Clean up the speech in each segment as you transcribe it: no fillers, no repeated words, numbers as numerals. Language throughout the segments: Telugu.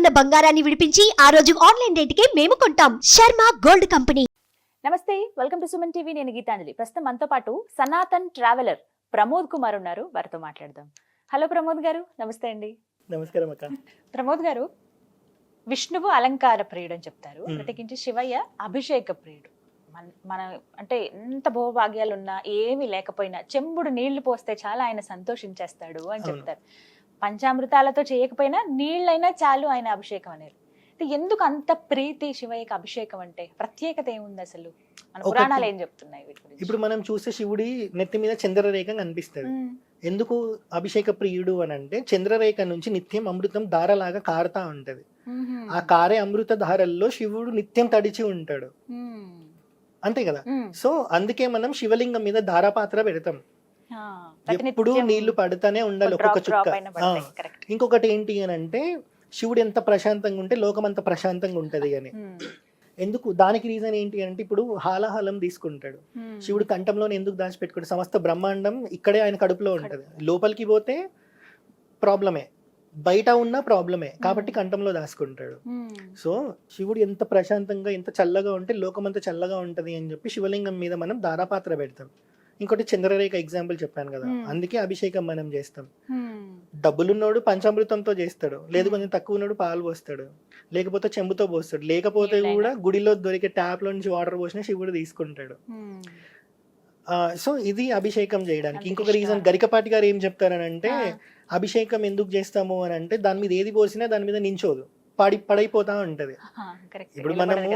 ఉన్న బంగారాన్ని విడిపించి ఆ రోజు ఆన్లైన్ రేటుకే మేము కొంటాం. Sharma gold company. నమస్తే, వెల్కమ్ టు సుమన్ టీవీ. నేను గీతాంజలి. ప్రస్తుతం మనతో పాటు సనాతన్ ట్రావెలర్ ప్రమోద్ కుమార్ ఉన్నారు. వారితో మాట్లాడదాం. హలో ప్రమోద్ గారు, నమస్తే అండి. నమస్కారం అక్క. ప్రమోద్ గారు, విష్ణువు అలంకార ప్రియుడు అని చెప్తారు, ప్రత్యేకించి శివయ్య అభిషేక ప్రియుడు. మన అంటే ఎంత భోభాగ్యాలు ఉన్నా ఏమీ లేకపోయినా చెంబుడు నీళ్లు పోస్తే చాలా ఆయన సంతోషించేస్తాడు అని చెప్తారు. పంచామృతాలతో చేయకపోయినా నీళ్ళైనా చాలు ఆయన అభిషేకం అనేది. ఎందుకు అంత ప్రీతి శివయ్యకి అభిషేకం అంటే? ప్రత్యేకత ఏముంది అసలు? మన పురాణాలు ఏం చెప్తున్నాయి వీటి గురించి? ఇప్పుడు మనం చూస్తే శివుడి నెత్తి మీద చంద్రరేఖ కనిపిస్తుంది. ఎందుకు అభిషేక ప్రియుడు అని అంటే, చంద్రరేఖ నుంచి నిత్యం అమృతం ధారలాగా కారుతా ఉంటది. ఆ కారే అమృత ధారల్లో శివుడు నిత్యం తడిచి ఉంటాడు, అంతే కదా. సో అందుకే మనం శివలింగం మీద ధారాపాత్ర పెడతాం. ఎప్పుడు నీళ్లు పడుతూనే ఉండాలి, ఒక్కొక్క చుక్క. ఇంకొకటి ఏంటి అని అంటే, శివుడు ఎంత ప్రశాంతంగా ఉంటే లోకం అంత ప్రశాంతంగా ఉంటది అని. ఎందుకు? దానికి రీజన్ ఏంటి అంటే, ఇప్పుడు హాలాహలం తీసుకుంటాడు. శివుడు కంఠంలోనే ఎందుకు దాచిపెట్టుకుంటాడు? సమస్త బ్రహ్మాండం ఇక్కడే ఆయన కడుపులో ఉంటది. లోపలికి పోతే ప్రాబ్లమే, బయట ఉన్న ప్రాబ్లమే, కాబట్టి కంఠంలో దాచుకుంటాడు. సో శివుడు ఎంత ప్రశాంతంగా ఎంత చల్లగా ఉంటే లోకం అంతా చల్లగా ఉంటది అని చెప్పి శివలింగం మీద మనం ధారాపాత్ర పెడతాం. ఇంకోటి చంద్రరేఖ ఎగ్జాంపుల్ చెప్పాను కదా, అందుకే అభిషేకం మనం చేస్తాం. డబ్బులున్నోడు పంచామృతంతో చేస్తాడు, లేదు కొంచెం తక్కువ ఉన్నోడు పాలు పోస్తాడు, లేకపోతే చెంబుతో పోస్తాడు, లేకపోతే కూడా గుడిలో దొరికే ట్యాప్ లో నుంచి వాటర్ పోసినా శివుడు తీసుకుంటాడు. సో ఇది అభిషేకం చేయడానికి. ఇంకొక రీజన్ గరికపాటి గారు ఏం చెప్తారనంటే, అభిషేకం ఎందుకు చేస్తాము అని అంటే, దాని మీద ఏది పోసినా దాని మీద నించోదు, పడైపోతా ఉంటది. ఇప్పుడు మనము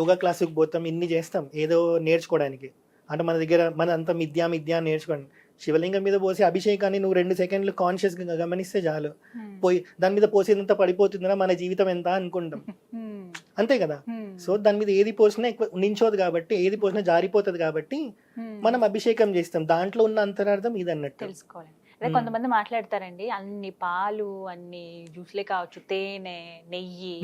యోగా క్లాసుకి పోతాం, ఇన్ని చేస్తాం ఏదో నేర్చుకోవడానికి, అంటే మన దగ్గర మన అంత మిథ్యా నేర్చుకోండి. శివలింగం మీద పోసి అభిషేకాన్ని నువ్వు 2 సెకండ్లు కాన్షియస్ గా గమనిస్తే చాలు, పోయి దాని మీద పోసేదంతా పడిపోతుందా మన జీవితం ఎంత అనుకుంటాం, అంతే కదా. సో దాని మీద ఏది పోసినా ఎక్కువ నించోదు కాబట్టి, ఏది పోసినా జారిపోతుంది కాబట్టి మనం అభిషేకం చేస్తాం. దాంట్లో ఉన్న అంతరార్థం ఇది అన్నట్టు తెలుసుకోవాలి. అదే కొంతమంది మాట్లాడతారండి, అన్ని పాలు, అన్ని జ్యూస్లే కావచ్చు, తేనె, నెయ్యి,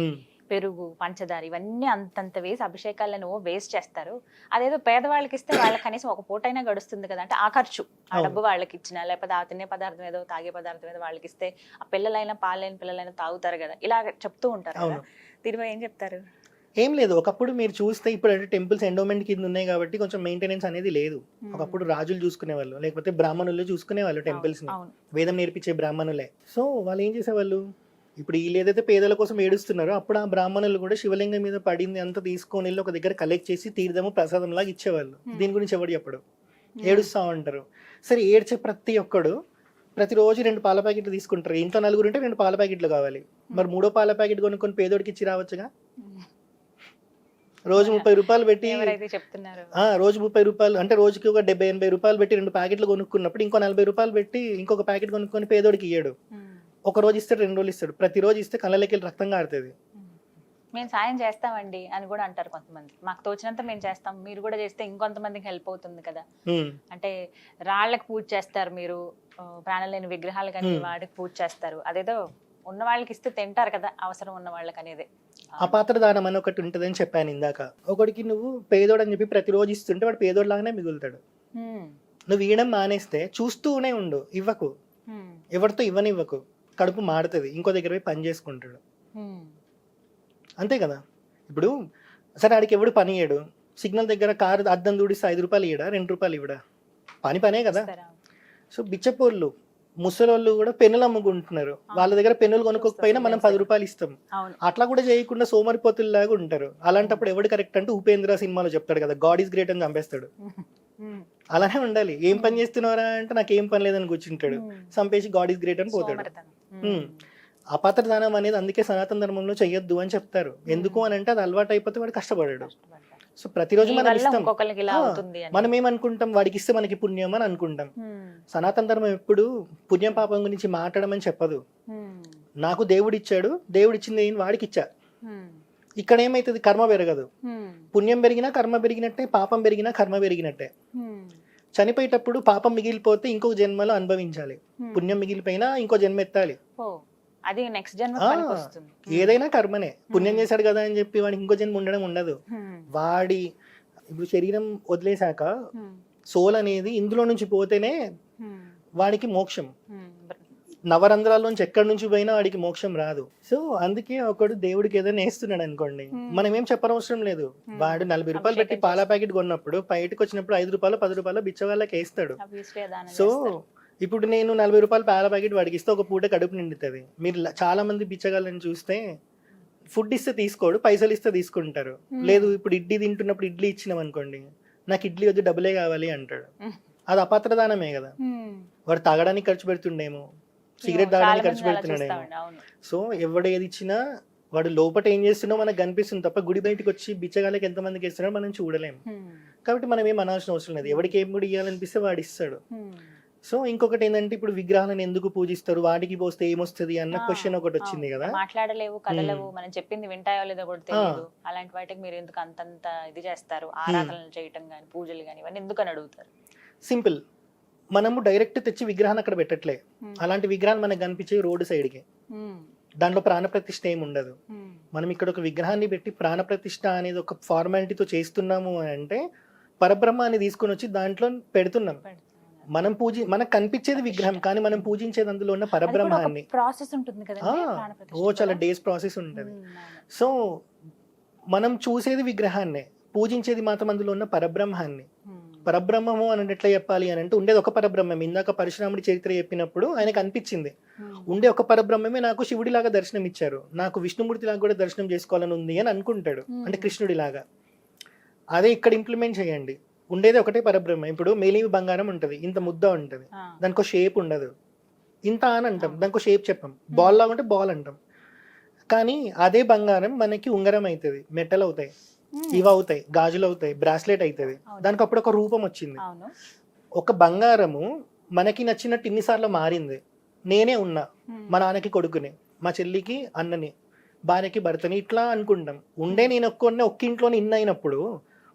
పెరుగు, పంచదార ఇవన్నీ అంతంత వేసి అభిషేకాలను వేస్ట్ చేస్తారు. అదేదో పేదవాళ్ళకి ఇస్తే వాళ్ళకి కనీసం ఒక పూటైనా గడుస్తుంది కదా, అంటే ఆ ఖర్చు, ఆ డబ్బు వాళ్ళకి ఇచ్చిన, లేకపోతే ఆ తినే పదార్థం ఏదో తాగే పదార్థం ఏదో వాళ్ళకి ఇస్తే ఆ పిల్లలైనా పాలైన పిల్లలైనా తాగుతారు కదా, ఇలా చెప్తూ ఉంటారు కదా. దీనిపై ఏం చెప్తారు? ఏం లేదు, ఒకప్పుడు మీరు చూస్తే ఇప్పుడు అంటే టెంపుల్స్ ఎండోమెంట్ కింద ఉన్నాయి కాబట్టి కొంచెం మెయింటెనెన్స్ అనేది లేదు. ఒకప్పుడు రాజులు చూసుకునేవాళ్ళు, లేకపోతే బ్రాహ్మణులు చూసుకునేవాళ్ళు టెంపుల్స్ ని, వేదం నేర్పించే బ్రాహ్మణులే. సో వాళ్ళు ఏం చేసేవాళ్ళు, ఇప్పుడు వీళ్ళు ఏదైతే పేదల కోసం ఏడుస్తున్నారో అప్పుడు ఆ బ్రాహ్మణులు కూడా శివలింగం మీద పడింది అంతా తీసుకొని వెళ్ళి ఒక దగ్గర కలెక్ట్ చేసి తీర్థము ప్రసాదం లాగా ఇచ్చేవాళ్ళు. దీని గురించి ఎవడు చెప్పడు, ఏడుస్తా ఉంటారు. సరే, ఏడ్చే ప్రతి ఒక్కడు ప్రతిరోజు 2 పాల ప్యాకెట్లు తీసుకుంటారు. ఇంట్లో 4 ఉంటే 2 పాల ప్యాకెట్లు కావాలి, మరి 3వ పాల ప్యాకెట్ కొనుక్కొని పేదోడికి ఇచ్చి రావచ్చుగా. రోజు 30 రూపాయలు పెట్టి, రోజు 30 రూపాయలు అంటే రోజుకి ఒక 70-80 రూపాయలు పెట్టి 2 ప్యాకెట్లు కొనుక్కున్నప్పుడు ఇంకో 40 రూపాయలు పెట్టి ఇంకొక ప్యాకెట్ కొనుక్కొని పేదోడికి ఇయ్యాడు. ఒక రోజు ఇస్తాడు, 2 రోజులు ఇస్తాడు, ప్రతిరోజు ఇస్తే కళ్ళకి రక్తం కారుతుంది. మేము సాయం చేస్తామండి అని కూడా అంటారు కొంతమంది. మాకు తోచినంత మేము చేస్తాం, మీరు కూడా చేస్తే ఇంకొంతమందికి హెల్ప్ అవుతుంది కదా. అంటే రాళ్ళకి పూజ చేస్తారు మీరు, ప్రాణం లేని విగ్రహాలు కానీ వాడికి పూజ చేస్తారు, అదేదో ఉన్న వాళ్ళకి ఇస్తే తింటారు కదా, అవసరం ఉన్న వాళ్ళకి అనేది. అపాత్ర దానం అని ఒకటి ఉంటదని చెప్పాను ఇందాక. ఒకడికి నువ్వు పేదోడు అని చెప్పి ప్రతిరోజు ఇస్తుంటే వాడు పేదోడు లాగానే మిగులుతాడు. నువ్వు ఇవ్వడం మానేస్తే చూస్తూనే ఉండు, ఇవ్వకు, ఎవరితో ఇవ్వనివ్వకు, కడుపు మాడుతుంది, ఇంకో దగ్గర పోయి పని చేసుకుంటాడు, అంతే కదా. ఇప్పుడు సరే, ఆడికి ఎవడు పని ఇయ్యడు, సిగ్నల్ దగ్గర కారు అద్దం దూడిస్తే 5 రూపాయలు ఇవ్వడా, 2 రూపాయలు ఇవ్వడా, పనే కదా. సో బిచ్చపోళ్ళు ముసలోళ్ళు కూడా పెన్నులు అమ్ముకుంటున్నారు, వాళ్ళ దగ్గర పెన్నులు కొనుక్కోకపోయినా మనం 10 రూపాయలు ఇస్తాం. అట్లా కూడా చేయకుండా సోమరిపోతుల్లాగా ఉంటారు. అలాంటప్పుడు ఎవడు కరెక్ట్ అంటే, ఉపేంద్ర సినిమాలో చెప్తాడు కదా, గాడ్ ఈస్ గ్రేట్ అని చంపేస్తాడు. అలానే ఉండాలి. ఏం పని చేస్తున్నారా అంటే, నాకు ఏం పని లేదని కూర్చుంటాడు, చంపేసి గాడ్ ఈస్ గ్రేట్ అని పోతాడు. అపాత్ర దానం అనేది అందుకే సనాతన ధర్మంలో చెయ్యొద్దు అని చెప్తారు. ఎందుకు అని అంటే, అది అలవాటు అయిపోతే వాడు కష్టపడాడు. సో ప్రతిరోజు మనం ఇస్తాం, మనం ఏమనుకుంటాం, వాడికి ఇస్తే మనకి పుణ్యం అని అనుకుంటాం. సనాతన ధర్మం ఎప్పుడు పుణ్యం పాపం గురించి మాట్లాడమని చెప్పదు. నాకు దేవుడు ఇచ్చాడు, దేవుడు ఇచ్చింది వాడికి ఇచ్చా. ఇక్కడ ఏమైతుంది, కర్మ పెరగదు. పుణ్యం పెరిగినా కర్మ పెరిగినట్టే, పాపం పెరిగినా కర్మ పెరిగినట్టే. చనిపోయేటప్పుడు పాపం మిగిలిపోతే ఇంకొక జన్మలో అనుభవించాలి, పుణ్యం మిగిలిపోయినా ఇంకో జన్మ ఎత్తాలి. అది నెక్స్ట్ జన్మ ఏదైనా కర్మనే. పుణ్యం చేశాడు కదా అని చెప్పి వాడికి ఇంకో జన్మ ఉండడం ఉండదు. వాడి ఇప్పుడు శరీరం వదిలేశాక సోల్ అనేది ఇందులో నుంచి పోతేనే వాడికి మోక్షం. నవరంధ్రాల్లోంచి ఎక్కడి నుంచి పోయినా వాడికి మోక్షం రాదు. సో అందుకే ఒకడు దేవుడికి ఏదైనా వేస్తున్నాడు అనుకోండి, మనం ఏం చెప్పనవసరం లేదు. వాడు 40 రూపాయలు పెట్టి పాల ప్యాకెట్ కొన్నప్పుడు బయటకు వచ్చినప్పుడు 5 రూపాయలు 10 రూపాయలు బిచ్చ వాళ్ళకి వేస్తాడు. సో ఇప్పుడు నేను 40 రూపాయలు పాల ప్యాకెట్ వాడికి ఇస్తే ఒక పూట కడుపు నిండుతుంది. మీరు చాలా మంది బిచ్చగాళ్ళని చూస్తే ఫుడ్ ఇస్తే తీసుకోడు, పైసలు ఇస్తే తీసుకుంటారు. లేదు ఇప్పుడు ఇడ్లీ తింటున్నప్పుడు ఇడ్లీ ఇచ్చినాం అనుకోండి, నాకు ఇడ్లీ వద్దు డబ్బులే కావాలి అంటాడు. అది అపాత్రదానమే కదా. వాడు తాగడానికి ఖర్చు పెడుతుండేమో, సిగరెట్ తాగడానికి ఖర్చు పెడుతున్నాడేమో. సో ఎవడు ఏది ఇచ్చినా వాడు లోపల ఏం చేస్తున్నా మనకు కనిపిస్తుంది తప్ప గుడి బయటకు వచ్చి బిచ్చగాళ్ళకి ఎంతమందికి ఇస్తున్నాడో మనం చూడలేము. కాబట్టి మనం ఏం అనాల్సిన అవసరం లేదు. ఎవరికి ఏం కూడా ఇవ్వాలనిపిస్తే వాడు ఇస్తాడు. సో ఇంకొకటి ఏంటంటే ఇప్పుడు విగ్రహాలను ఎందుకు పూజిస్తారు, వాటికి పోస్తే ఏమొస్తుంది అన్న క్వశ్చన్ ఒకటి వచ్చింది కదా. మాట్లాడలేవు, కదలవు, మనం చెప్పింది వింటాయో లేదో కూడా తెలియదు. అలాంటి వాటికి మీరు ఎందుకు అంతంత ఇది చేస్తారు, ఆరాధనలు చేయటం గానీ పూజలు గానీ ఇవన్నీ ఎందుకు అని అడుగుతారు. సింపుల్, మనము డైరెక్ట్ తెచ్చి విగ్రహాన్ని అక్కడ పెట్టట్లే. అలాంటి విగ్రహాలు మనకు కనిపించే రోడ్డు సైడ్కి, దాంట్లో ప్రాణప్రతిష్ఠ ఏమి ఉండదు. మనం ఇక్కడ ఒక విగ్రహాన్ని పెట్టి ప్రాణప్రతిష్ఠ అనేది ఒక ఫార్మాలిటీతో చేస్తున్నాము అంటే పరబ్రహ్మాన్ని తీసుకొని వచ్చి దాంట్లో పెడుతున్నాం. మనం మనకు కనిపించేది విగ్రహం, కానీ మనం పూజించేది అందులో ఉన్న పరబ్రహ్మాన్ని. ప్రాసెస్ ఉంటుంది కదా, చాలా డేస్ ప్రాసెస్ ఉంటుంది. సో మనం చూసేది విగ్రహాన్నే, పూజించేది మాత్రం అందులో ఉన్న పరబ్రహ్మాన్ని. పరబ్రహ్మము అని ఎట్లా చెప్పాలి అని అంటే ఉండేది ఒక పరబ్రహ్మం. ఇందాక పరశురాముడి చరిత్ర చెప్పినప్పుడు ఆయనకు అనిపించింది ఉండే ఒక పరబ్రహ్మమే నాకు శివుడిలాగా దర్శనం ఇచ్చారు, నాకు విష్ణుమూర్తి లాగా కూడా దర్శనం చేసుకోవాలని ఉంది అని అనుకుంటాడు, అంటే కృష్ణుడిలాగా. అదే ఇక్కడ ఇంప్లిమెంట్ చేయండి. ఉండేది ఒకటే పరబ్రహ్మ. ఇప్పుడు మేలిమి బంగారం ఉంటుంది, ఇంత ముద్ద ఉంటుంది, దానికి ఒక షేప్ ఉండదు. ఇంత అని అంటాం, దానికి షేప్ చెప్పాం. బాల్ లాగా ఉంటే బాల్ అంటాం. కానీ అదే బంగారం మనకి ఉంగరం అవుతుంది, మెటల్ అవుతాయి, ఇవి అవుతాయి, గాజులు అవుతాయి, బ్రాస్లెట్ అవుతుంది. దానికి అప్పుడు ఒక రూపం వచ్చింది. ఒక బంగారము మనకి నచ్చినట్టు ఇన్నిసార్లు మారింది. నేనే ఉన్నా, మా నాన్నకి కొడుకుని, మా చెల్లికి అన్నని, భార్యకి భర్తని, ఇట్లా అనుకుంటాం. ఉండే నేను ఒక్క ఇంట్లోనే ఇన్ అయినప్పుడు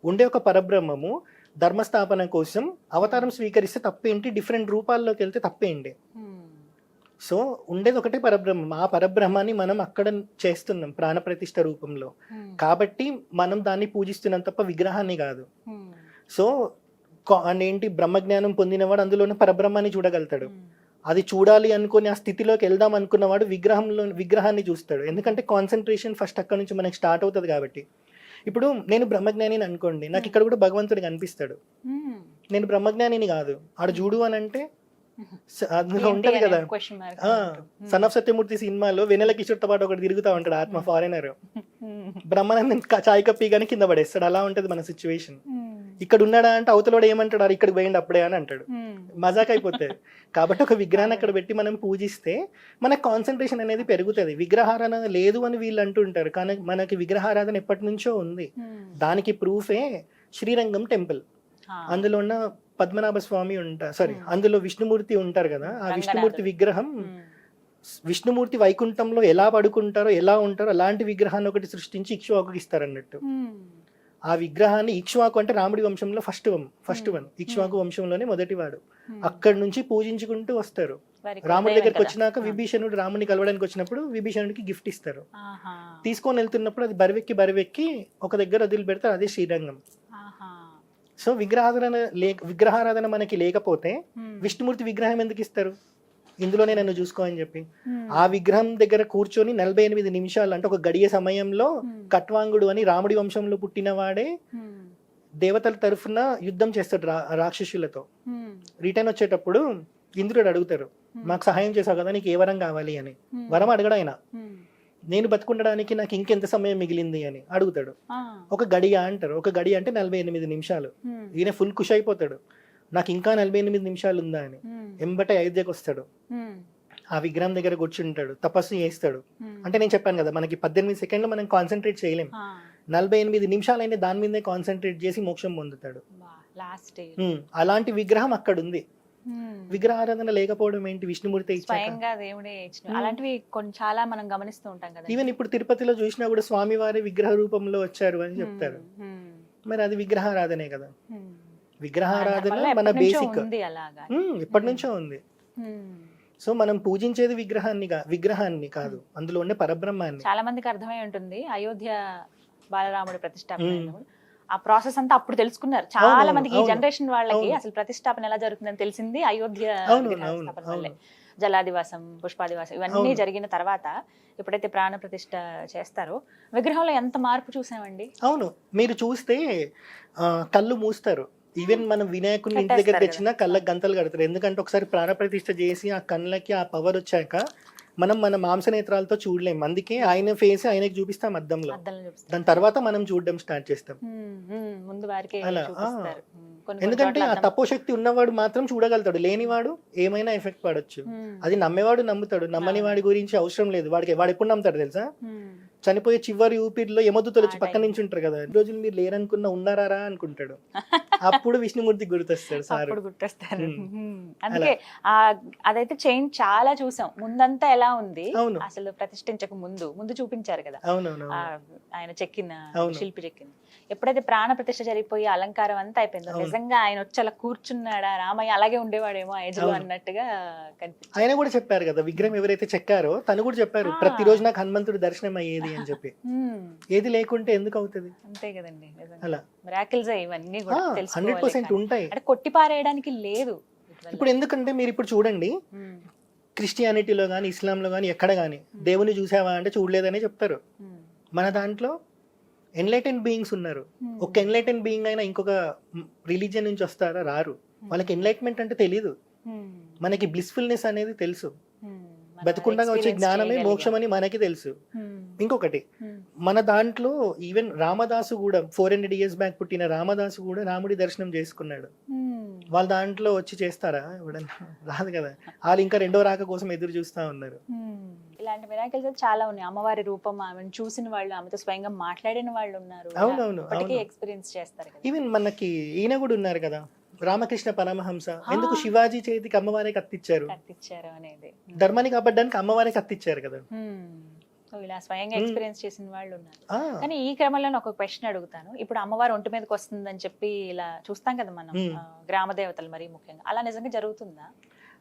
ఉండే ఒక పరబ్రహ్మము ధర్మస్థాపన కోసం అవతారం స్వీకరిస్తే తప్పేంటి, డిఫరెంట్ రూపాల్లోకి వెళ్తే తప్పేంటి. సో ఉండేది ఒకటే పరబ్రహ్మం. ఆ పరబ్రహ్మాన్ని మనం అక్కడ చేస్తున్నాం ప్రాణప్రతిష్ఠ రూపంలో. కాబట్టి మనం దాన్ని పూజిస్తున్నాం తప్ప విగ్రహాన్ని కాదు. సో ఏంటి, బ్రహ్మజ్ఞానం పొందినవాడు అందులోనే పరబ్రహ్మాన్ని చూడగలుగుతాడు. అది చూడాలి అనుకుని ఆ స్థితిలోకి వెళ్దాం అనుకున్నవాడు విగ్రహాన్ని చూస్తాడు. ఎందుకంటే కాన్సన్ట్రేషన్ ఫస్ట్ అక్కడ నుంచి మనకి స్టార్ట్ అవుతుంది. కాబట్టి ఇప్పుడు నేను బ్రహ్మజ్ఞానిని అనుకోండి, నాకు ఇక్కడ కూడా భగవంతుడు కనిపిస్తాడు. నేను బ్రహ్మజ్ఞానిని కాదు, ఆడు చూడు అని అంటే అందులో ఉంటది కదా. సన్ ఆఫ్ సత్యమూర్తి సినిమాలో వెన్నెల కిషోర్తో పాటు ఒకటి తిరుగుతా ఉంటాడు ఆత్మ, ఫారెనర్. బ్రహ్మానందం చాయ్ కప్పి కానీ కింద పడేస్తాడు. అలా ఉంటది మన సిచ్యువేషన్. ఇక్కడ ఉన్నాడా అంటే అవతలోడు ఏమంటాడు, ఇక్కడికి పోయింది అప్పుడే అని అంటాడు. మజాక్ అయిపోతుంది. కాబట్టి ఒక విగ్రహాన్ని అక్కడ పెట్టి మనం పూజిస్తే మనకు కాన్సన్ట్రేషన్ అనేది పెరుగుతుంది. విగ్రహారాధన లేదు అని వీళ్ళు అంటుంటారు, కానీ మనకి విగ్రహారాధన ఎప్పటి నుంచో ఉంది. దానికి ప్రూఫే శ్రీరంగం టెంపుల్. అందులో ఉన్న పద్మనాభ స్వామి అందులో విష్ణుమూర్తి ఉంటారు కదా. ఆ విష్ణుమూర్తి విగ్రహం, విష్ణుమూర్తి వైకుంఠంలో ఎలా పడుకుంటారో ఎలా ఉంటారో అలాంటి విగ్రహాన్ని ఒకటి సృష్టించి ఇక్ష్వాకుకి ఇస్తారన్నట్టు. ఆ విగ్రహాన్ని, ఇక్ష్వాకు అంటే రాముడి వంశంలో ఫస్ట్ వన్, ఇక్ష్వాకు వంశంలోనే మొదటివాడు. అక్కడి నుంచి పూజించుకుంటూ వస్తారు. రాముడి దగ్గరికి వచ్చినాక విభీషణుడు రాముడిని కలవడానికి వచ్చినప్పుడు విభీషణుడికి గిఫ్ట్ ఇస్తారు. తీసుకొని వెళ్తున్నప్పుడు అది బరివెక్కి ఒక దగ్గర వదిలి పెడతారు, అదే శ్రీరంగం. సో విగ్రహారాధన మనకి లేకపోతే విష్ణుమూర్తి విగ్రహం ఎందుకు ఇస్తారు, ఇందులోనే నన్ను చూసుకో అని చెప్పి. ఆ విగ్రహం దగ్గర కూర్చొని 48 నిమిషాలు, అంటే ఒక గడియ సమయంలో కట్వాంగుడు అని రాముడి వంశంలో పుట్టినవాడే దేవతల తరఫున యుద్ధం చేస్తాడు రాక్షసులతో. రిటర్న్ వచ్చేటప్పుడు ఇంద్రుడు అడుగుతారు, మాకు సహాయం చేసావు కదా, నీకు ఏ వరం కావాలి అని. వరం అడగడు ఆయన, నేను బతుకుండడానికి నాకు ఇంకెంత సమయం మిగిలింది అని అడుగుతాడు. ఒక గడియ అంటారు, ఒక గడియ అంటే 48 నిమిషాలు. ఈయన ఫుల్ ఖుషి అయిపోతాడు, నాకు ఇంకా 48 నిమిషాలు ఉందా అని. ఎంబటే అయోధ్యకు వస్తాడు, ఆ విగ్రహం దగ్గర కూర్చుంటాడు, తపస్సు చేస్తాడు. అంటే నేను చెప్పాను కదా, మనకి 18 సెకండ్లు మనం కాన్సన్ట్రేట్ చేయలేం. 48 నిమిషాలు అయినా దాని మీదే కాన్సన్ట్రేట్ చేసి మోక్షం పొందుతాడు. అలాంటి విగ్రహం అక్కడ ఉంది. విగ్రహారాధన లేకపోవడం ఏంటి, విష్ణుమూర్తి అలాంటివి కొన్ని చాలా మనం గమనిస్తూ ఉంటాం కదా. ఈవెన్ ఇప్పుడు తిరుపతిలో చూసినా కూడా స్వామివారి విగ్రహ రూపంలో వచ్చారు అని చెప్తారు. మరి అది విగ్రహారాధనే కదా. విగ్రహారాధన మన బేసిక్, ఎప్పటి నుంచో ఉంది. సో మనం పూజించేది విగ్రహాన్ని కాదు, అందులో ఉండే పరబ్రహ్మాన్ని. చాలా మందికి అర్థమై ఉంటుంది, అయోధ్య బాలరాముడి ప్రతిష్టాపన ఆ ప్రాసెస్ అంతా అప్పుడు తెలుసుకున్నారు చాలా అవునవును, మందికి, ఈ అవును, జనరేషన్ వాళ్ళకి అవును. అసలు ప్రతిష్టాపన ఎలా జరుగుతుందని తెలిసింది అయోధ్య అవును, విగ్రహస్థాపన అవును, వల్లే. అవును. జలాదివాసం, పుష్పాదివాసం ఇవన్నీ అవును. జరిగిన తర్వాత ఎప్పుడైతే ప్రాణ ప్రతిష్ఠ చేస్తారో విగ్రహంలో ఎంత మార్పు చూసామండి. అవును, మీరు చూస్తే కళ్ళు మూస్తారు. ఈవెన్ మనం వినాయకుడిని ఇంటి దగ్గర కట్టేస్తారు తెచ్చినా కళ్ళకి గంతలు కడతారు. ఎందుకంటే ఒకసారి ప్రాణప్రతిష్ఠ చేసి ఆ కళ్ళకి ఆ పవర్ వచ్చాక మనం మన మాంసనేత్రాలతో చూడలేం. అందుకే ఆయన ఫేస్ ఆయనకి చూపిస్తాం అద్దంలో. అద్దంలో చూపిస్తారు. దాని తర్వాత మనం చూడడం స్టార్ట్ చేస్తాం. ముందు వారికి అలా, చూపిస్తారు. కొన్ని ఎందుకంటే చోట్ల ఆ అద్దం. తపోశక్తి ఉన్నవాడు మాత్రం చూడగలుగుతాడు, లేనివాడు ఏమైనా ఎఫెక్ట్ పడొచ్చు. అది నమ్మేవాడు నమ్ముతాడు, నమ్మని వాడి గురించి అవసరం లేదు. వాడు ఎప్పుడు నమ్ముతాడు తెలుసా? చనిపోయే చివరి ఊపిరిలో యమదూతలు వచ్చి పక్క నుంచి ఉంటారు కదా, ఈ రోజులు మీరు లేరనుకున్నా ఉన్నారా అనుకుంటాడు. అప్పుడు విష్ణుమూర్తి గుర్తొస్తాడు సార్. అప్పుడు గుర్తొస్తారు. అందుకే అదైతే చేంజ్ చాలా చూసాం. ముందంతా ఎలా ఉంది, అవును, అసలు ప్రతిష్ఠించక ముందు చూపించారు కదా, అవునవును, ఆయన చెక్కిన అవును. శిల్పి చెక్కింది. ఎప్పుడైతే ప్రాణ ప్రతిష్ఠ జరిగిపోయి అలంకారం అంతా అయిపోయిందో, అవును. నిజంగా ఆయన వచ్చి అలా కూర్చున్నాడా, రామయ్య అలాగే ఉండేవాడేమో ఆ ఏజ్ లో అవును. అన్నట్టుగా కనిపించింది. ఆయన కూడా చెప్పారు కదా, విగ్రహం ఎవరైతే చెక్కారో తను కూడా చెప్పారు, ప్రతిరోజు నాకు హనుమంతుడు దర్శనం అయ్యేది అని చెప్పి. ఏది లేకుంటే ఎందుకు అవుతుంది? అంతే కదండి, నిజంగా అలా మిరాకిల్స్ ఇవన్నీ కూడా 100% తెలుసుకోవాలి. ఉంటాయి. అంటే కొట్టి పారేయడానికి లేదు ఇప్పుడు ఎందుకంటే మీరు ఇప్పుడు చూడండి, క్రిస్టియానిటీలో కానీ ఇస్లాంలో కానీ ఎక్కడ కానీ దేవుని చూసావా అంటే చూడలేదనే చెప్తారు. మన దాంట్లో ఎన్లైటెన్ బీయింగ్స్ ఉన్నారు. ఒక ఎన్లైటెన్ బీయింగ్ అయినా ఇంకొక రిలీజియన్ నుంచి వస్తారా? రారు. వాళ్ళకి ఎన్లైట్మెంట్ అంటే తెలీదు. మనకి బ్లిస్ఫుల్నెస్ అనేది తెలుసు. బతుకుండగా వచ్చే జ్ఞానమే మోక్షం అని మనకి తెలుసు. ఇంకొకటి, మన దాంట్లో ఈవెన్ రామదాసు కూడా 400 years బ్యాక్ పుట్టిన రామదాసు కూడా రాముడి దర్శనం చేసుకున్నాడు. వాళ్ళ దాంట్లో వచ్చి చేస్తారా? ఎవడన్నా రాదు కదా. వాళ్ళు ఇంకా రెండో రాక కోసం ఎదురు చూస్తా ఉన్నారు. ఇలాంటి మిరాకిల్స్ చాలా ఉన్నాయి. అమ్మవారి రూపం, ఆమెను చూసిన వాళ్ళు, ఆమెతో స్వయంగా మాట్లాడిన వాళ్ళు ఉన్నారు. అవునవును, ఎక్స్పీరియన్స్ చేస్తారు కదా. ఈవెన్ మనకి ఈయన కూడా ఉన్నారు కదా, రామకృష్ణ పరమహంస. ఎందుకు శివాజీ చేతికి అమ్మవారే కత్తిచ్చారు అనేది, ధర్మాన్ని కాపాడడానికి అమ్మవారే కత్తిచ్చారు కదా. సో ఇలా స్వయంగా ఎక్స్పీరియన్స్ చేసిన వాళ్ళు ఉన్నారు. కానీ ఈ క్రమంలో ఒక క్వశ్చన్ అడుగుతాను. ఇప్పుడు అమ్మవారు ఒంటి మీదకి వస్తుందని చెప్పి ఇలా చూస్తాం కదా మనం, గ్రామ దేవతలు మరీ ముఖ్యంగా, అలా నిజంగా జరుగుతుందా?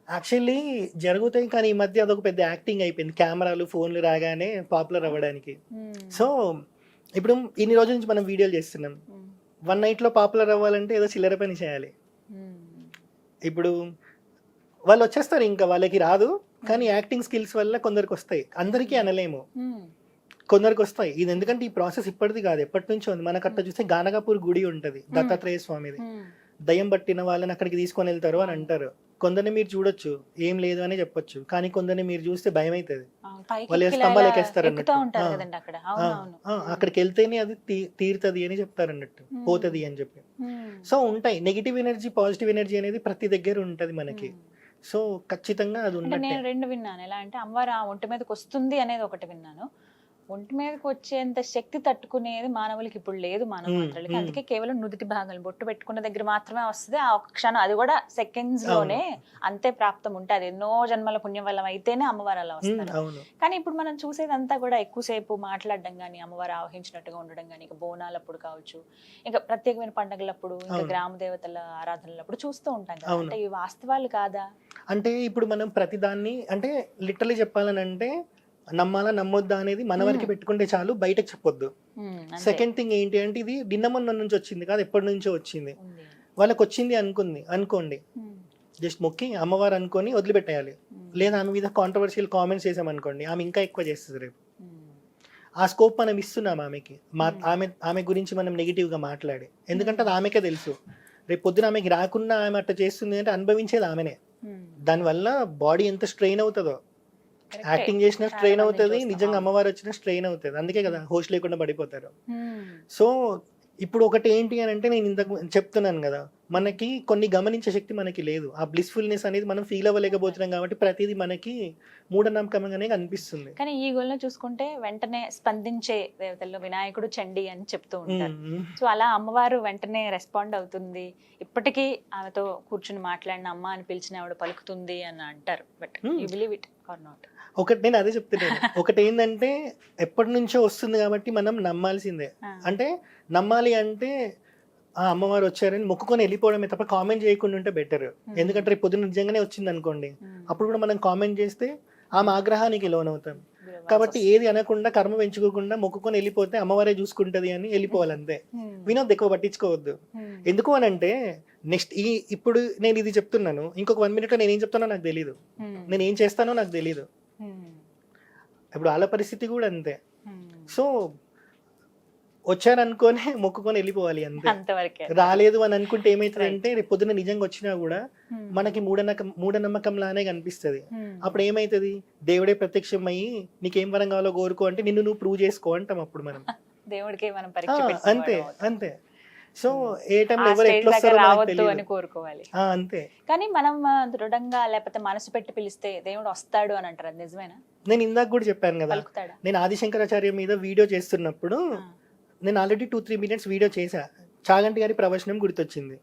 యాక్చువల్లీ జరుగుతాయి, కానీ ఈ మధ్య అదొక పెద్ద యాక్టింగ్ అయిపోయింది. కెమెరాలు ఫోన్లు రాగానే పాపులర్ అవ్వడానికి. సో ఇప్పుడు ఇన్ని రోజుల నుంచి మనం వీడియోలు చేస్తున్నాం. 1 night లో పాపులర్ అవ్వాలంటే ఏదో చిల్లర పని చేయాలి. ఇప్పుడు వాళ్ళు వచ్చేస్తారు, ఇంకా వాళ్ళకి రాదు, కానీ యాక్టింగ్ స్కిల్స్ వల్ల కొందరికి వస్తాయి. అందరికీ అనలేము, కొందరికి వస్తాయి. ఇది ఎందుకంటే ఈ ప్రాసెస్ ఇప్పటిది కాదు, ఎప్పటి నుంచో ఉంది. మనకు అట్లా చూస్తే గానగాపూర్ గుడి ఉంటది, దత్తాత్రేయ స్వామిది. దయ్యం పట్టిన వాళ్ళని అక్కడికి తీసుకొని వెళ్తారు అని అంటారు. కొందరిని మీరు చూడొచ్చు, ఏం లేదు అని చెప్పొచ్చు, కానీ కొందరిని మీరు చూస్తే భయం అవుతుంది. వాళ్ళు స్తంభాలు ఎక్కేస్తారు అన్నట్టు. అక్కడికి వెళ్తేనే అది తీరుతుంది అని చెప్తారు అన్నట్టు, పోతుంది అని చెప్పి. సో ఉంటాయి నెగిటివ్ ఎనర్జీ, పాజిటివ్ ఎనర్జీ అనేది ప్రతి దగ్గర ఉంటది మనకి. సో ఖచ్చితంగా అది ఉన్నట్టు. నేను 2 విన్నాను. ఎలా అంటే అమ్మవారు ఆ ఒంటి మీదకి వస్తుంది అనేది ఒకటి విన్నాను. ఒంటి మీదకి వచ్చేంత శక్తి తట్టుకునేది మానవులకి ఇప్పుడు లేదు, మానవ మాత్రలకి. అందుకే కేవలం నుదుటి భాగాలు, బొట్టు పెట్టుకున్న దగ్గర మాత్రమే వస్తుంది. ఆ ఒక్క క్షణం, అది కూడా సెకండ్స్ లోనే అంతే ప్రాప్తం ఉంటే, అది ఎన్నో జన్మల పుణ్యం వల్ల అయితేనే అమ్మవారు అలా వస్తారు. కానీ ఇప్పుడు మనం చూసేదంతా కూడా ఎక్కువసేపు మాట్లాడడం కానీ, అమ్మవారు ఆవహించినట్టుగా ఉండడం కానీ, ఇక బోనాలప్పుడు కావచ్చు, ఇంకా ప్రత్యేకమైన పండుగలప్పుడు, ఇంకా గ్రామ దేవతల ఆరాధనలప్పుడు చూస్తూ ఉంటాం కదా. అంటే ఇవి వాస్తవాలు కాదా? అంటే ఇప్పుడు మనం ప్రతిదాన్ని, అంటే లిటరలీ చెప్పాలని అంటే నమ్మాలా నమ్మొద్దా అనేది మన వరకు పెట్టుకుంటే చాలు, బయటకు చెప్పొద్దు. సెకండ్ థింగ్ ఏంటి అంటే, ఇది నిన్న మొన్న నుంచి వచ్చింది కాదు, ఎప్పటి నుంచో వచ్చింది. వాళ్ళకి వచ్చింది అనుకోండి, జస్ట్ మొక్కి అమ్మవారు అనుకొని వదిలిపెట్టేయాలి. లేదా ఆమె మీద కాంట్రవర్షియల్ కామెంట్స్ చేసామనుకోండి, ఆమె ఇంకా ఎక్కువ చేస్తుంది రేపు. ఆ స్కోప్ మనం ఇస్తున్నాం ఆమెకి. ఆమె గురించి మనం నెగిటివ్గా మాట్లాడి, ఎందుకంటే అది ఆమెకే తెలుసు. రేపు పొద్దున ఆమెకి రాకున్నా ఆమె అట్లా చేస్తుంది అంటే అనుభవించేది ఆమెనే. దానివల్ల బాడీ ఎంత స్ట్రెయిన్ అవుతుందో, యాక్టింగ్ చేసిన స్ట్రెయిన్ అవుతుంది, నిజంగా అమ్మవారు వచ్చిన స్ట్రెయిన్ అవుతుంది. అందుకే కదా హోస్ట్ లేకుండా పడిపోతారు. సో ఇప్పుడు ఒకటి ఏంటి అని అంటే, నేను ఇంతకు చెప్తున్నాను కదా, మనకి కొన్ని గమనించే శక్తి మనకి లేదు. ఆ బ్లిస్ఫుల్నెస్ అనేది మనం ఫీల్ అవ్వలేకపోతున్నాం కాబట్టి ప్రతిదీ మనకి మూఢనమ్మకంగానే అనిపిస్తుంది. కానీ ఈ గోల్లో చూసుకుంటే వెంటనే స్పందించే దేవతల్లో వినాయకుడు, చండి అని చెప్తూ ఉంటారు. సో అలా అమ్మవారు వెంటనే రెస్పాండ్ అవుతుంది. ఇప్పటికీ ఆమెతో కూర్చుని మాట్లాడిన అమ్మ అని పిలిచిన ఆవిడ పలుకుతుంది అని అంటారు. But you believe it or not? ఒకటి నేను అదే చెప్తున్నాను. ఒకటి ఏంటంటే, ఎప్పటి నుంచో వస్తుంది కాబట్టి మనం నమ్మాల్సిందే. అంటే నమ్మాలి అంటే ఆ అమ్మవారు వచ్చారని మొక్కుకొని వెళ్ళిపోవడమే తప్ప కామెంట్ చేయకుండా ఉంటే బెటర్. ఎందుకంటే రేపు పొద్దున్న నిజంగానే వచ్చింది అనుకోండి, అప్పుడు కూడా మనం కామెంట్ చేస్తే ఆమె ఆగ్రహానికి లోనవుతాం. కాబట్టి ఏది అనకుండా కర్మ పెంచుకోకుండా మొక్కుకొని వెళ్ళిపోతే అమ్మవారే చూసుకుంటది అని వెళ్ళిపోవాలి అంతే. వినోద్ ఎక్కువ పట్టించుకోవద్దు. ఎందుకు అని అంటే నెక్స్ట్ ఇప్పుడు నేను ఇది చెప్తున్నాను, ఇంకొక 1 minute లో నేను ఏం చెప్తానో నాకు తెలియదు, నేను ఏం చేస్తానో నాకు తెలియదు. ఇప్పుడు వాళ్ళ పరిస్థితి కూడా అంతే. సో వచ్చారనుకోనే మొక్కుకొని వెళ్ళిపోవాలి అంతే. అంతవరకే. రాలేదు అని అనుకుంటే ఏమైతుందంటే రేపు పొద్దున నిజంగా వచ్చినా కూడా మనకి మూఢనమ్మకం లానే కనిపిస్తుంది. అప్పుడు ఏమైతుంది, దేవుడే ప్రత్యక్షం అయ్యి నీకేం వరం కావాలో కోరుకో అంటే నిన్ను నువ్వు ప్రూవ్ చేసుకో అంటాం అప్పుడు మనం. దేవుడికి మనం అంతే అంతే. సో ఏ టైంలో ఎవరు ఎట్లా వస్తారో మనకు తెలియదు అని కోరుకోవాలి అంతే. కానీ మనం దృఢంగా లేకపోతే మనసు పెట్టి పిలిస్తే దేవుడు వస్తాడు అని అంటారు, అది నిజమేనా? నేను ఇందాక కూడా చెప్పాను కదా, పలుకుతాడా? నేను ఆదిశంకరాచార్య మీద వీడియో చేస్తున్నప్పుడు నేను ఆల్రెడీ 2-3 minutes వీడియో చేశా. చాగంటి గారి ప్రవచనం గుర్తొచ్చింది.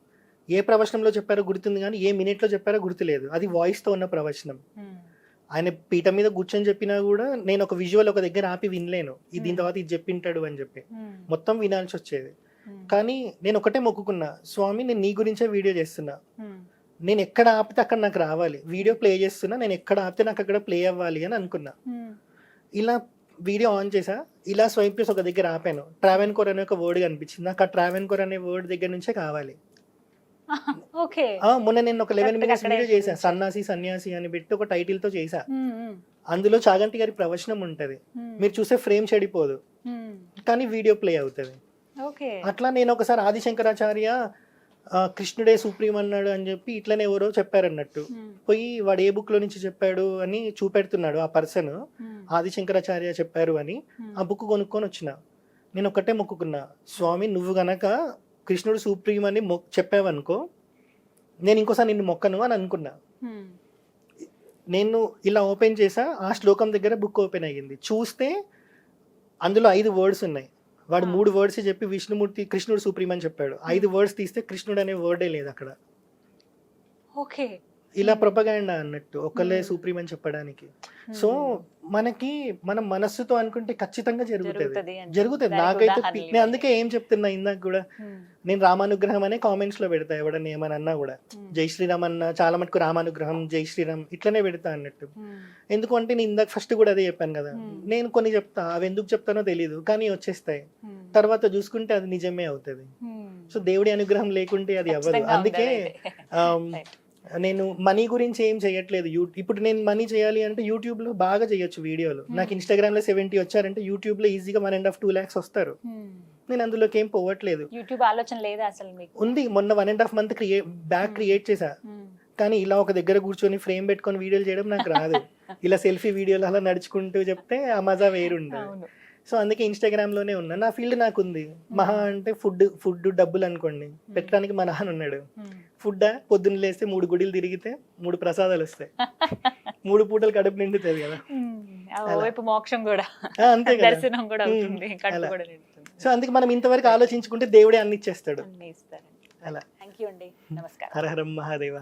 ఏ ప్రవచనంలో చెప్పారో గుర్తుంది కానీ ఏ minute లో చెప్పారో గుర్తులేదు. అది వాయిస్ తో ఉన్న ప్రవచనం. ఆయన పీఠం మీద కూర్చొని చెప్పినా కూడా నేను ఒక విజువల్ ఒక దగ్గర ఆపి వినలేను, దీని తర్వాత ఇది చెప్పింటాడు అని చెప్పి మొత్తం వినాల్సి వచ్చేది. కానీ నేను ఒకటే మొక్కుకున్నా, స్వామి నేను నీ గురించే వీడియో చేస్తున్నా, నేను ఎక్కడ ఆపితే అక్కడ నాకు రావాలి, వీడియో ప్లే చేస్తున్నా, నేను ఎక్కడ ఆపితే నాకు అక్కడ ప్లే అవ్వాలి అని అనుకున్నా. ఇలా వీడియో ఆన్ చేసా, ఇలా స్వైప్ చేసి ఒక దగ్గర ఆపాను, ట్రావెన్కోర్ అనే ఒక వర్డ్ కనిపించింది, నాకు ఆ ట్రావెన్కోర్ అనే వర్డ్ దగ్గర నుంచే కావాలి. మొన్న నేను ఒక 11 minutes వీడియో చేశా, సన్యాసి అని పెట్టి ఒక టైటిల్ తో చేశా. అందులో చాగంటి గారి ప్రవచనం ఉంటది, మీరు చూసే ఫ్రేమ్ చెడిపోదు కానీ వీడియో ప్లే అవుతుంది. అట్లా నేను ఒకసారి ఆదిశంకరాచార్య కృష్ణుడే సుప్రీం అన్నాడు అని చెప్పి ఇట్లనే ఎవరో చెప్పారన్నట్టు పోయి వాడు ఏ బుక్ లో నుంచి చెప్పాడు అని చూపెడుతున్నాడు ఆ పర్సన్, ఆదిశంకరాచార్య చెప్పారు అని. ఆ బుక్ కొనుక్కొని వచ్చిన. నేను ఒకటే మొక్కుకున్నా, స్వామి నువ్వు గనక కృష్ణుడు సుప్రీం అని చెప్పావనుకో నేను ఇంకోసారి నిన్ను మొక్కను అని అనుకున్నా. నేను ఇలా ఓపెన్ చేసా, ఆ శ్లోకం దగ్గర బుక్ ఓపెన్ అయ్యింది, చూస్తే అందులో 5 words ఉన్నాయి. వాడు 3 words చెప్పి విష్ణుమూర్తి కృష్ణుడు సుప్రీం అని చెప్పాడు, 5 words తీస్తే కృష్ణుడు అనే వర్డే లేదు అక్కడ. ఇలా ప్రొపగాండా అన్నట్టు ఒకళ్ళే సుప్రీం అని చెప్పడానికి. సో మనకి మనం మనస్సుతో అనుకుంటే ఖచ్చితంగా జరుగుతుంది. నాకైతే నేను అందుకే ఏం చెప్తున్నా ఇందాక కూడా, నేను రామానుగ్రహం అనే కామెంట్స్ లో పెడతా, ఎవడన్నా ఏమని అన్నా కూడా జై శ్రీరామ్ అన్న చాలా మటుకు రామానుగ్రహం జై శ్రీరామ్ ఇట్లనే పెడతా అన్నట్టు. ఎందుకంటే నేను ఇందాక ఫస్ట్ కూడా అదే చెప్పాను కదా, నేను కొన్ని చెప్తా అవి ఎందుకు చెప్తానో తెలియదు కానీ వచ్చేస్తాయి, తర్వాత చూసుకుంటే అది నిజమే అవుతుంది. సో దేవుడి అనుగ్రహం లేకుంటే అది అవ్వదు. అందుకే నేను మనీ గురించి ఏం చేయట్లేదు. ఇప్పుడు నేను మనీ చేయాలి అంటే యూట్యూబ్ లో బాగా చేయొచ్చు వీడియోలు. నాకు ఇన్స్టాగ్రామ్ లో 70 వచ్చారంటే యూట్యూబ్ లో ఈజీగా 1.5-2 lakhs వస్తారు. నేను అందులోకి ఏం పోవట్లేదు. యూట్యూబ్ ఆలోచన లేదా అసలు మీకు? ఉంది, మొన్న 1.5 month బ్యాక్ క్రియేట్ చేశా. కానీ ఇలా ఒక దగ్గర కూర్చొని ఫ్రేమ్ పెట్టుకొని వీడియోలు చేయడం నాకు రాదు. ఇలా సెల్ఫీ వీడియోలు అలా నడుచుకుంటూ చెప్తే ఆ మజా వేరుండే. సో అందుకే ఇన్స్టాగ్రామ్ లోనే ఉన్నా. నా ఫీల్డ్ నాకు ఉంది. మహా అంటే ఫుడ్ డబ్బులు అనుకోండి, పెట్టడానికి మా నాన్న ఉన్నాడు. ఫుడ్ పొద్దున్న లేస్తే 3 గుడిలు తిరిగితే 3 ప్రసాదాలు వస్తాయి, 3 పూటలు కడుపు నిండుతుంది కదా. మోక్షం కూడా అంతే కదా, దర్శనం కూడా అవుతుంది, కడుపు కూడా నిండుతుంది. సో అందుకే మనం ఇంతవరకు ఆలోచించుకుంటే దేవుడే అన్ని ఇచ్చేస్తాడు. అలా. థాంక్యూ అండి, నమస్కారం. హర హర మహాదేవ.